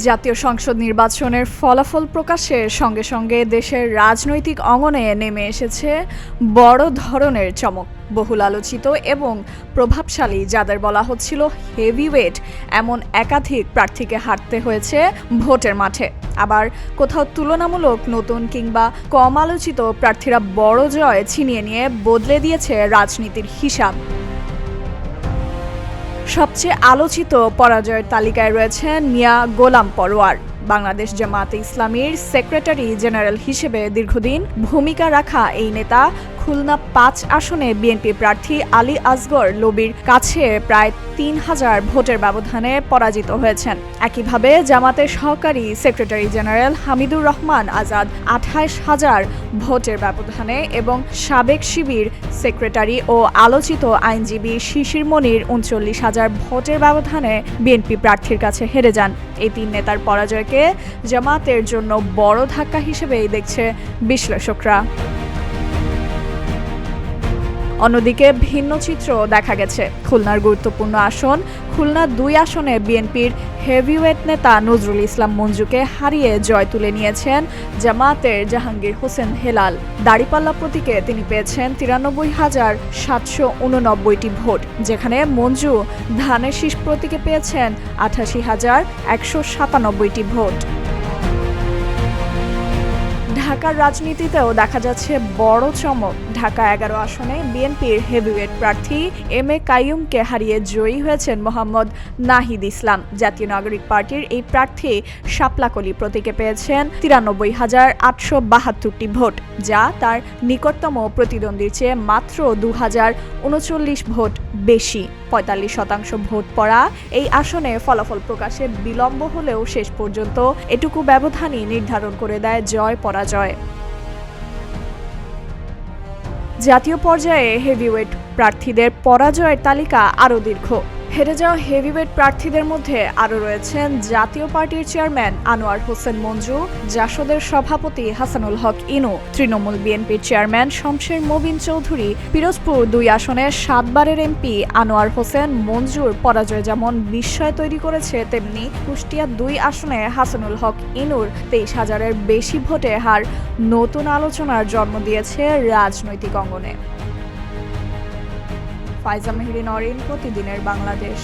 জাতীয় সংসদ নির্বাচনের ফলাফল প্রকাশের সঙ্গে সঙ্গে দেশের রাজনৈতিক অঙ্গনে নেমে এসেছে বড় ধরনের চমক। বহুল আলোচিত এবং প্রভাবশালী যাদের বলা হচ্ছিল হেভিওয়েট, এমন একাধিক প্রার্থীকে হারতে হয়েছে ভোটের মাঠে। আবার কোথাও তুলনামূলক নতুন কিংবা কম আলোচিত প্রার্থীরা বড় জয় ছিনিয়ে নিয়ে বদলে দিয়েছে রাজনীতির হিসাব। সবচেয়ে আলোচিত পরাজয়ের তালিকায় রয়েছেন মিয়া গোলাম পরোয়ার। বাংলাদেশ জামায়াতে ইসলামীর সেক্রেটারি জেনারেল হিসেবে দীর্ঘদিন ভূমিকা রাখা এই নেতা খুলনা ৫ আসনে বিএনপি প্রার্থী আলী আসগর লবির কাছে প্রায় ৩,০০০ ভোটের ব্যবধানে পরাজিত হয়েছেন। একইভাবে জামাতের সহকারী সেক্রেটারি জেনারেল হামিদুর রহমান আজাদ ২৮,০০০ ভোটের ব্যবধানে এবং সাবেক শিবির সেক্রেটারি ও আলোচিত আইনজীবী শিশির মনির ৩৯,০০০ ভোটের ব্যবধানে বিএনপি প্রার্থীর কাছে হেরে যান। এই তিন নেতার পরাজয়কে জামাতের জন্য বড় ধাক্কা হিসেবেই দেখছে বিশ্লেষকরা। অন্যদিকে ভিন্ন চিত্র দেখা গেছে খুলনার গুরুত্বপূর্ণ আসন খুলনা ২ আসনে বিএনপির হেভিওয়েট নেতা নজরুল ইসলাম মঞ্জুকে হারিয়ে জয় তুলে নিয়েছেন জামায়াতের জাহাঙ্গীর হোসেন হেলাল। দাড়িপাল্লা প্রতীকে তিনি পেয়েছেন ৯৩,৭৮৯টি ভোট, যেখানে মঞ্জু ধানের শীষ প্রতীকে পেয়েছেন ৮৮,১৯৭টি ভোট। ঢাকার রাজনীতিতেও দেখা যাচ্ছে বড় চমক। ঢাকা ১১ আসনে বিএনপির হেভিওয়েট প্রার্থী এম এ কাইয়ুমকে হারিয়ে জয়ী হয়েছেন মোহাম্মদ নাহিদ ইসলাম। জাতীয় নাগরিক পার্টির এই প্রার্থী শাপলাকলি প্রতীকে পেয়েছেন ৯৩,৮৭২টি ভোট, যা তার নিকটতম প্রতিদ্বন্দ্বীর চেয়ে মাত্র ২,০৩৯ ভোট বেশি। ৪৫% ভোট পড়া এই আসনে ফলাফল প্রকাশে বিলম্ব হলেও শেষ পর্যন্ত এটুকু ব্যবধানই নির্ধারণ করে দেয় জয় পরাজয়। জাতীয় পর্যায়ে হেভিওয়েট প্রার্থীদের পরাজয়ের তালিকা আরও দীর্ঘ। হেরে যাওয়া হেভিওয়েট প্রার্থীদের মধ্যে আরও রয়েছেন জাতীয় পার্টির চেয়ারম্যান আনোয়ার হোসেন মঞ্জু, জাসদের সভাপতি হাসানুল হক ইনু, তৃণমূল বিএনপির চেয়ারম্যান শমশের মোবিন চৌধুরী। পিরোজপুর ২ আসনে ৭ বারের এমপি আনোয়ার হোসেন মঞ্জুর পরাজয় যেমন বিস্ময় তৈরি করেছে, তেমনি কুষ্টিয়া ২ আসনে হাসানুল হক ইনুর ২৩,০০০-এর বেশি ভোটে হার নতুন আলোচনার জন্ম দিয়েছে রাজনৈতিক অঙ্গনে। ফাইজা মেহরি নরিন, প্রতিদিনের বাংলাদেশ।